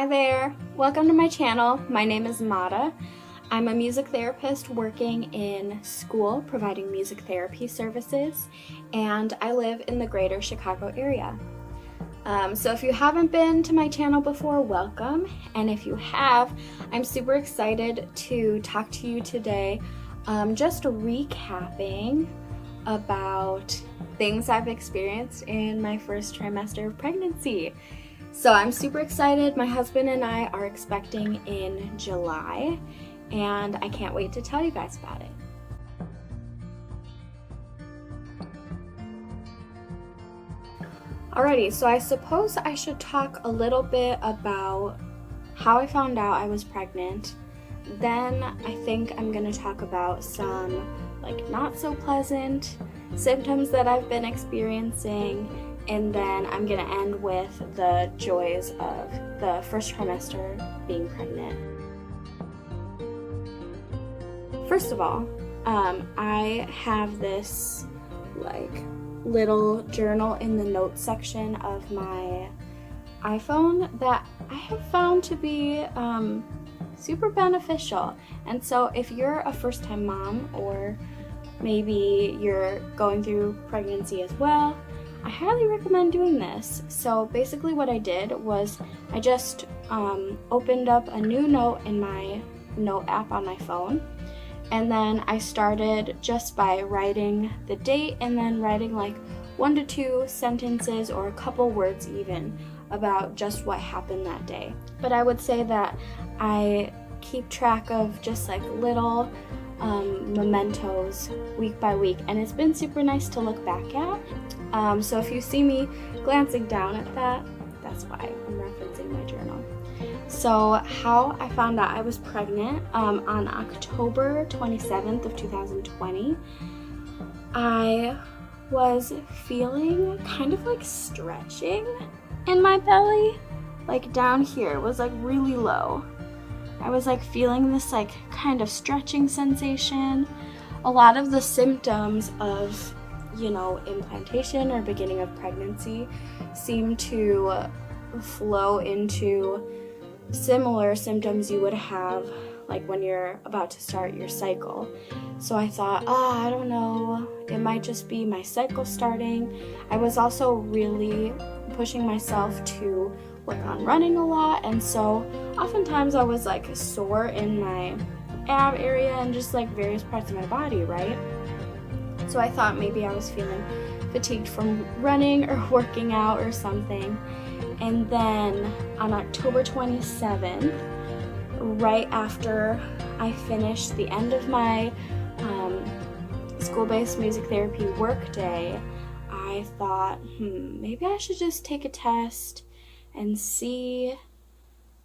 Hi there, welcome to my channel. My name is Mata. I'm a music therapist working in school providing music therapy services, and I live in the greater Chicago area. So if you haven't been to my channel before, welcome, and if you have, I'm super excited to talk to you today, just recapping about things I've experienced in my first trimester of pregnancy. So I'm super excited. My husband and I are expecting in July, and I can't wait to tell you guys about it. Alrighty, so I suppose I should talk a little bit about how I found out I was pregnant. Then I think I'm going to talk about some not so pleasant symptoms that I've been experiencing, and then I'm going to end with the joys of the first trimester being pregnant. First of all, I have this little journal in the notes section of my iPhone that I have found to be super beneficial. And so if you're a first-time mom, or maybe you're going through pregnancy as well, I highly recommend doing this. So basically what I did was I just opened up a new note in my note app on my phone, and then I started just by writing the date and then writing 1 to 2 sentences or a couple words even about just what happened that day. But I would say that I keep track of just little mementos week by week, and it's been super nice to look back at. So if you see me glancing down at that, that's why I'm referencing my journal. So how I found out I was pregnant, on October 27th of 2020, I was feeling kind of stretching in my belly, down here was really low. I was feeling this kind of stretching sensation. A lot of the symptoms of implantation or beginning of pregnancy seem to flow into similar symptoms you would have when you're about to start your cycle. So I thought, I don't know, it might just be my cycle starting. I was also really pushing myself to work on running a lot, and so oftentimes I was sore in my ab area and just various parts of my body, right? So I thought maybe I was feeling fatigued from running or working out or something. And then on October 27th, right after I finished the end of my school-based music therapy work day, I thought, maybe I should just take a test and see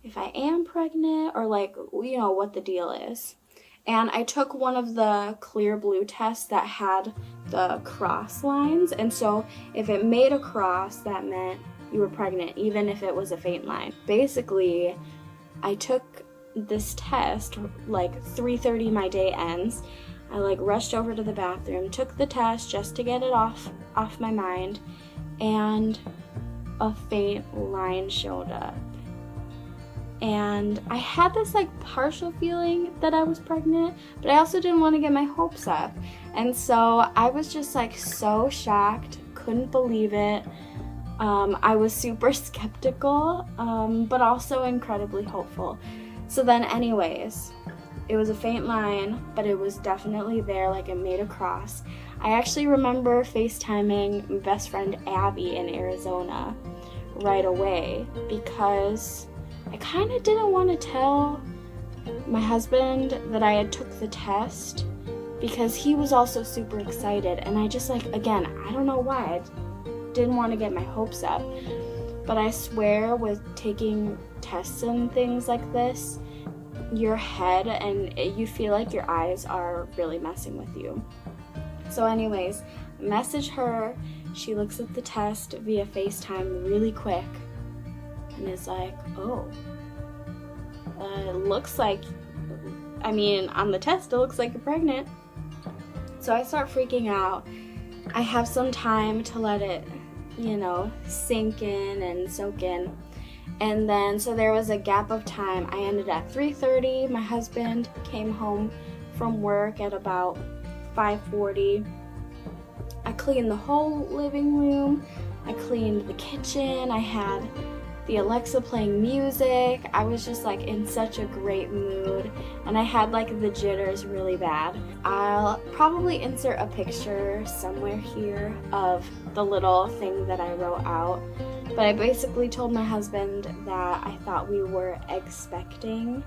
if I am pregnant, or what the deal is. And I took one of the clear blue tests that had the cross lines, and so if it made a cross, that meant you were pregnant, even if it was a faint line. Basically, I took this test 3:30 my day ends. I rushed over to the bathroom, took the test just to get it off my mind, and a faint line showed up. And I had this partial feeling that I was pregnant, but I also didn't want to get my hopes up. And so I was just so shocked, couldn't believe it. I was super skeptical, but also incredibly hopeful. So then anyways, it was a faint line, but it was definitely there, it made a cross. I actually remember FaceTiming my best friend Abby in Arizona right away, because I kind of didn't want to tell my husband that I had took the test, because he was also super excited, and I just again, I don't know why, I didn't want to get my hopes up. But I swear, with taking tests and things like this, your head and you feel your eyes are really messing with you. So anyways, message her. She looks at the test via FaceTime really quick and is oh, it looks on the test it looks like you're pregnant. So I start freaking out. I have some time to let it sink in and soak in. And then, so there was a gap of time. I ended at 3:30. My husband came home from work at about 5:40. I cleaned the whole living room. I cleaned the kitchen. I had the Alexa playing music. I was just like in such a great mood, and I had like the jitters really bad. I'll probably insert a picture somewhere here of the little thing that I wrote out, but I basically told my husband that I thought we were expecting,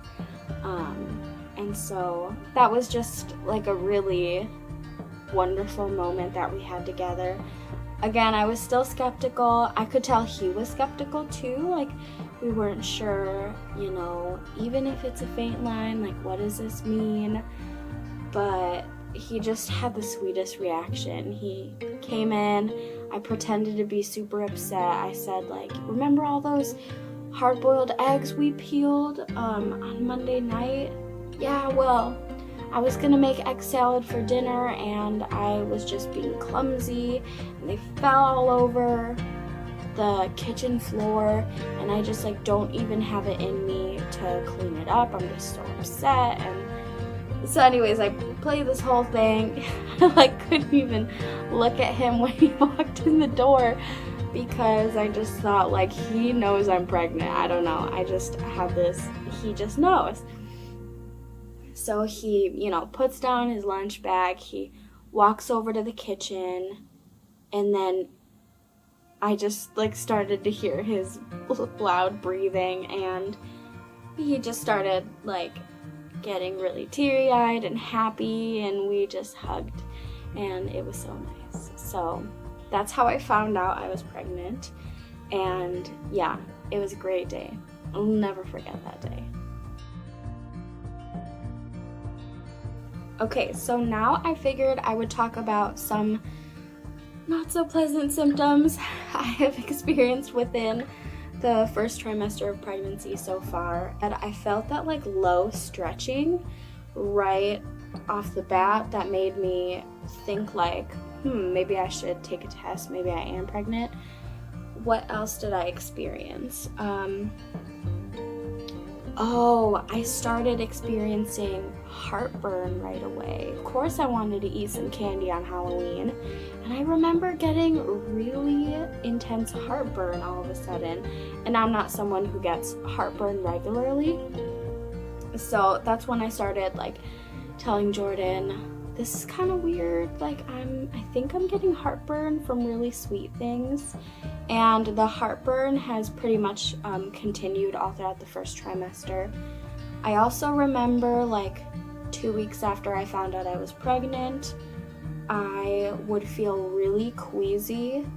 and so that was just like a really wonderful moment that we had together. Again, I was still skeptical. I could tell he was skeptical too. Like, we weren't sure, you know, even if it's a faint line, like, what does this mean? But he just had the sweetest reaction. He came in. I pretended to be super upset. I said, like, remember all those hard-boiled eggs we peeled on Monday night? Yeah, well, I was gonna make egg salad for dinner, and I was just being clumsy, and they fell all over the kitchen floor, and I just like don't even have it in me to clean it up. I'm just so upset. And so anyways, I played this whole thing. I like couldn't even look at him when he walked in the door, because I just thought, like, he knows I'm pregnant. I don't know, I just have this, he just knows. So he, you know, puts down his lunch bag, he walks over to the kitchen, and then I just, like, started to hear his loud breathing, and he just started, like, getting really teary-eyed and happy, and we just hugged, and it was so nice. So that's how I found out I was pregnant, and yeah, it was a great day. I'll never forget that day. Okay, so now I figured I would talk about some not so pleasant symptoms I have experienced within the first trimester of pregnancy so far. And I felt that like low stretching right off the bat that made me think like, maybe I should take a test, maybe I am pregnant. What else did I experience? I started experiencing heartburn right away. Of course I wanted to eat some candy on Halloween, and I remember getting really intense heartburn all of a sudden, and I'm not someone who gets heartburn regularly. So that's when I started like telling Jordan, this is kind of weird, like I think I'm getting heartburn from really sweet things. And the heartburn has pretty much continued all throughout the first trimester. I also remember like 2 weeks after I found out I was pregnant, I would feel really queasy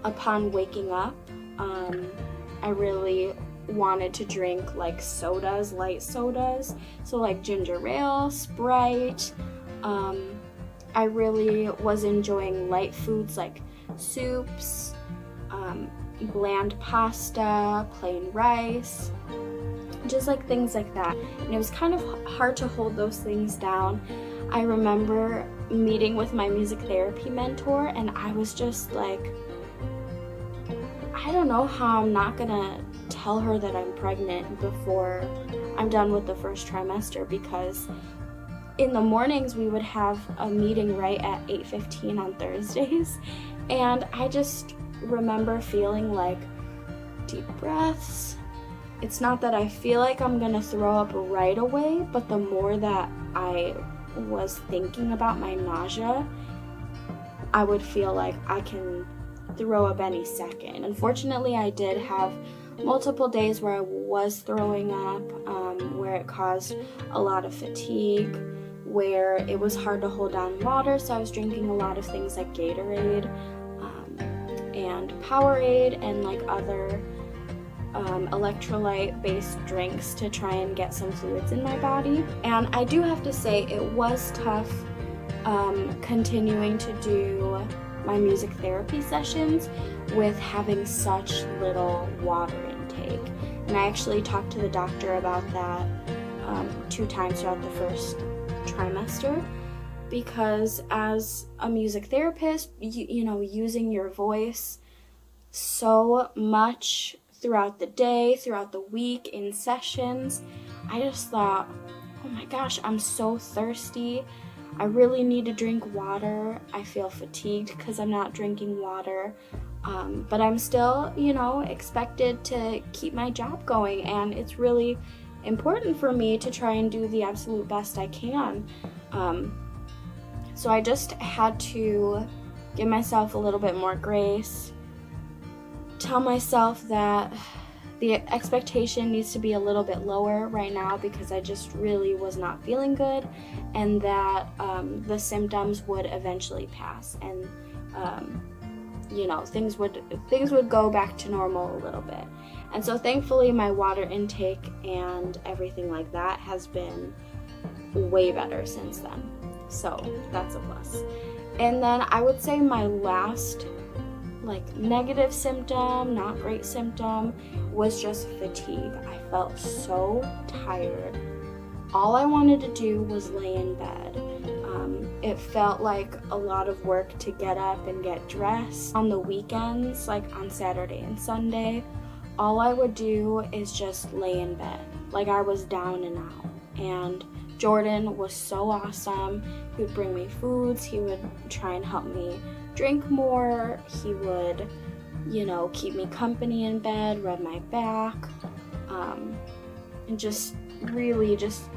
upon waking up. I really wanted to drink like sodas, light sodas, so like ginger ale, Sprite. I really was enjoying light foods like soups, bland pasta, plain rice, just like things like that. And it was kind of hard to hold those things down. I remember meeting with my music therapy mentor, and I was just like, I don't know how I'm not gonna tell her that I'm pregnant before I'm done with the first trimester, because in the mornings we would have a meeting right at 8:15 on Thursdays, and I just remember feeling like deep breaths. It's not that I feel like I'm gonna throw up right away, but the more that I was thinking about my nausea, I would feel like I can throw up any second. Unfortunately, I did have multiple days where I was throwing up, where it caused a lot of fatigue, where it was hard to hold down water, so I was drinking a lot of things like Gatorade and Powerade and like other electrolyte-based drinks to try and get some fluids in my body. And I do have to say it was tough continuing to do my music therapy sessions with having such little water intake. And I actually talked to the doctor about that 2 times throughout the first trimester, because as a music therapist, you know, using your voice so much throughout the day, throughout the week, in sessions. I just thought, oh my gosh, I'm so thirsty. I really need to drink water. I feel fatigued because I'm not drinking water. But I'm still, expected to keep my job going, and it's really important for me to try and do the absolute best I can. So I just had to give myself a little bit more grace, tell myself that the expectation needs to be a little bit lower right now because I just really was not feeling good, and that the symptoms would eventually pass, and things would go back to normal a little bit. And so thankfully my water intake and everything like that has been way better since then. So that's a plus. And then I would say my last negative symptom, not great symptom, was just fatigue. I felt so tired. All I wanted to do was lay in bed. It felt like a lot of work to get up and get dressed. On the weekends, like on Saturday and Sunday, all I would do is just lay in bed. Like I was down and out. And Jordan was so awesome. He would bring me foods. He would try and help me drink more. He would, keep me company in bed, rub my back, and just really just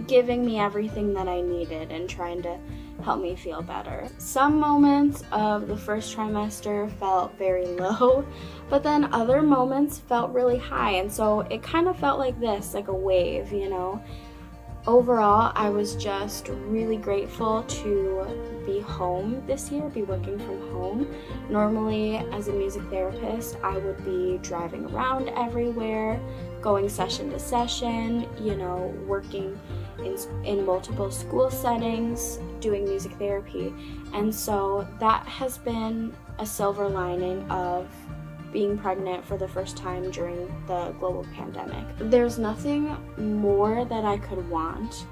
giving me everything that I needed and trying to help me feel better. Some moments of the first trimester felt very low, but then other moments felt really high, and so it kind of felt like this, like a wave, Overall, I was just really grateful to be home this year, be working from home. Normally, as a music therapist, I would be driving around everywhere, going session to session, working in multiple school settings, doing music therapy. And so that has been a silver lining of being pregnant for the first time during the global pandemic. There's nothing more that I could want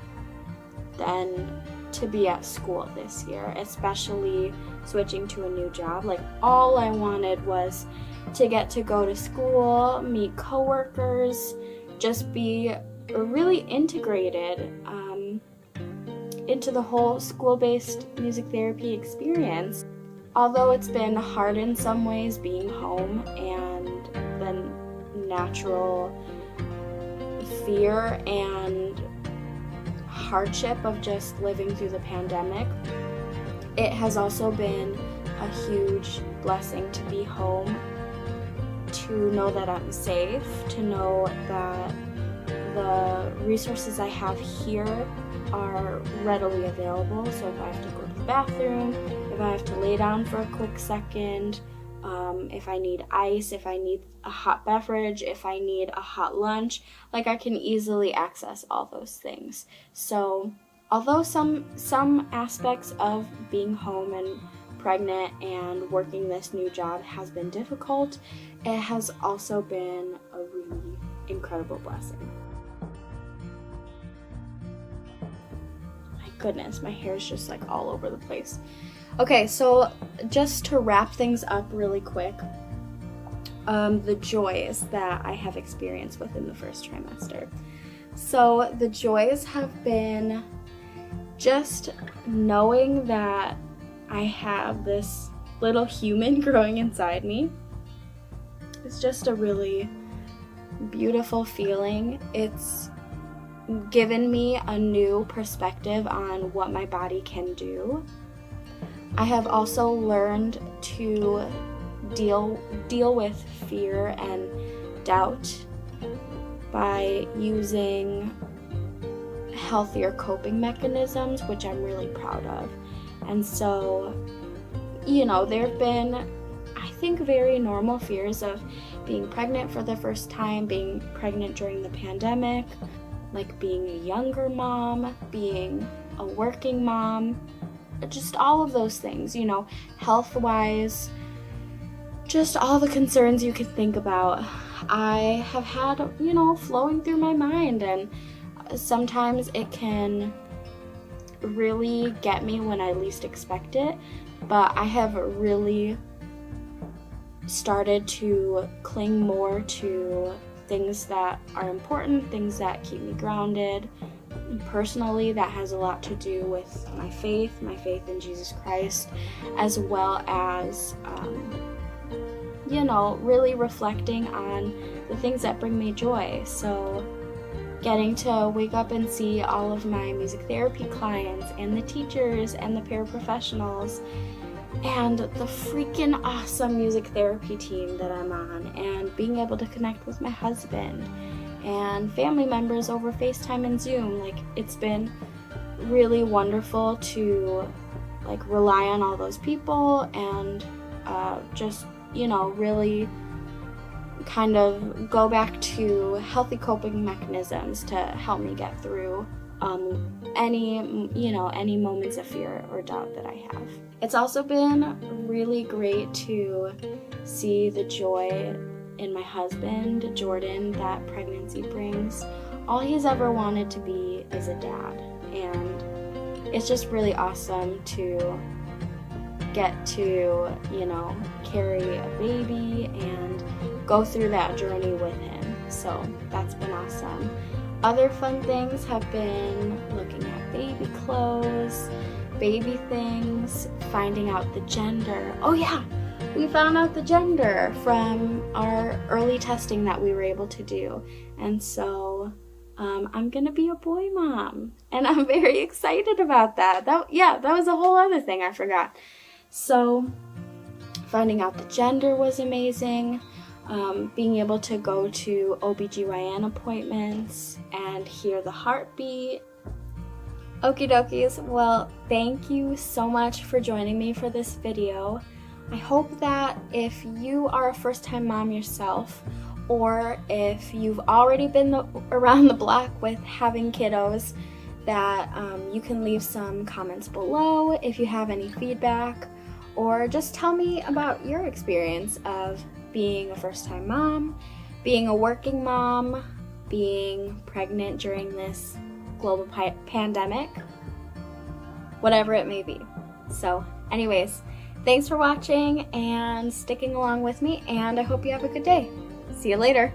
than to be at school this year, especially switching to a new job. Like, all I wanted was to get to go to school, meet coworkers, just be really integrated into the whole school-based music therapy experience. Although it's been hard in some ways being home and the natural fear and hardship of just living through the pandemic, it has also been a huge blessing to be home, to know that I'm safe, to know that the resources I have here are readily available. So if I have to go to the bathroom, if I have to lay down for a quick second, if I need ice, if I need a hot beverage, if I need a hot lunch, I can easily access all those things. So although some aspects of being home and pregnant and working this new job has been difficult, it has also been a really incredible blessing. Goodness, my hair is just all over the place. Okay, so just to wrap things up really quick, the joys that I have experienced within the first trimester. So the joys have been just knowing that I have this little human growing inside me. It's just a really beautiful feeling. It's given me a new perspective on what my body can do. I have also learned to deal with fear and doubt by using healthier coping mechanisms, which I'm really proud of. And so, there have been, I think, very normal fears of being pregnant for the first time, being pregnant during the pandemic, like being a younger mom, being a working mom, just all of those things, health-wise, just all the concerns you could think about. I have had, flowing through my mind, and sometimes it can really get me when I least expect it, but I have really started to cling more to things that are important, things that keep me grounded. Personally, that has a lot to do with my faith in Jesus Christ, as well as, really reflecting on the things that bring me joy. So getting to wake up and see all of my music therapy clients and the teachers and the paraprofessionals and the freaking awesome music therapy team that I'm on, and being able to connect with my husband and family members over FaceTime and Zoom. Like, it's been really wonderful to rely on all those people and really kind of go back to healthy coping mechanisms to help me get through any moments of fear or doubt that I have. It's also been really great to see the joy in my husband, Jordan, that pregnancy brings. All he's ever wanted to be is a dad, and it's just really awesome to get to, carry a baby and go through that journey with him. So that's been awesome. Other fun things have been looking at baby clothes, baby things, finding out the gender. Oh yeah, we found out the gender from our early testing that we were able to do. And so I'm gonna be a boy mom, and I'm very excited about that. That was a whole other thing I forgot. So finding out the gender was amazing. Being able to go to OBGYN appointments and hear the heartbeat. Okie dokies, well, thank you so much for joining me for this video. I hope that if you are a first-time mom yourself, or if you've already been around the block with having kiddos, that you can leave some comments below if you have any feedback, or just tell me about your experience of being a first-time mom, being a working mom, being pregnant during this global pandemic, whatever it may be. So anyways, thanks for watching and sticking along with me, and I hope you have a good day. See you later.